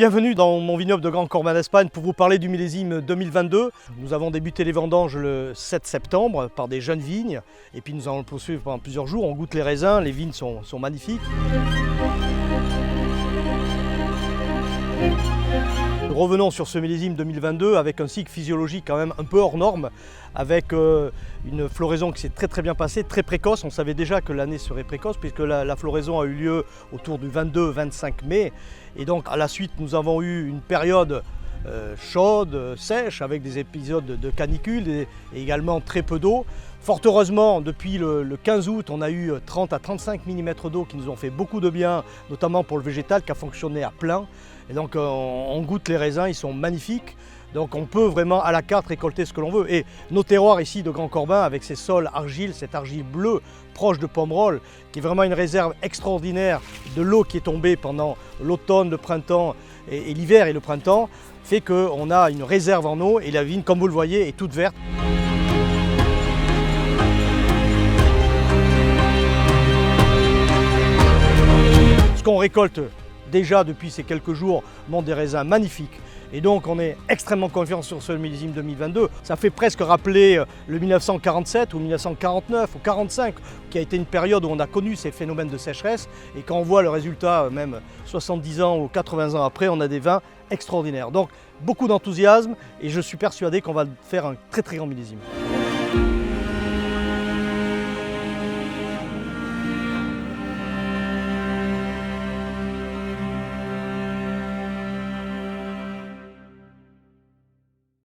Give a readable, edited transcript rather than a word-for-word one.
Bienvenue dans mon vignoble de Grand Corban d'Espagne pour vous parler du millésime 2022. Nous avons débuté les vendanges le 7 septembre par des jeunes vignes et puis nous allons poursuivre pendant plusieurs jours. On goûte les raisins, les vignes sont magnifiques. Nous revenons sur ce millésime 2022 avec un cycle physiologique quand même un peu hors norme, avec une floraison qui s'est très bien passée, très précoce. On savait déjà que l'année serait précoce puisque la floraison a eu lieu autour du 22-25 mai. Et donc à la suite, nous avons eu une période chaude, sèche, avec des épisodes de canicule et également très peu d'eau. Fort heureusement, depuis le 15 août, on a eu 30 à 35 mm d'eau qui nous ont fait beaucoup de bien, notamment pour le végétal qui a fonctionné à plein. Et donc on goûte les raisins, ils sont magnifiques. Donc on peut vraiment à la carte récolter ce que l'on veut. Et nos terroirs ici de Grand Corban, avec ces sols argile, cette argile bleue proche de Pomerol, qui est vraiment une réserve extraordinaire de l'eau qui est tombée pendant l'automne, le printemps et l'hiver et le printemps, fait qu'on a une réserve en eau et la vigne, comme vous le voyez, est toute verte. Ce qu'on récolte déjà depuis ces quelques jours montre des raisins magnifiques. Et donc on est extrêmement confiant sur ce millésime 2022. Ça fait presque rappeler le 1947 ou 1949 ou 45, qui a été une période où on a connu ces phénomènes de sécheresse. Et quand on voit le résultat, même 70 ans ou 80 ans après, on a des vins extraordinaires. Donc beaucoup d'enthousiasme et je suis persuadé qu'on va faire un très grand millésime.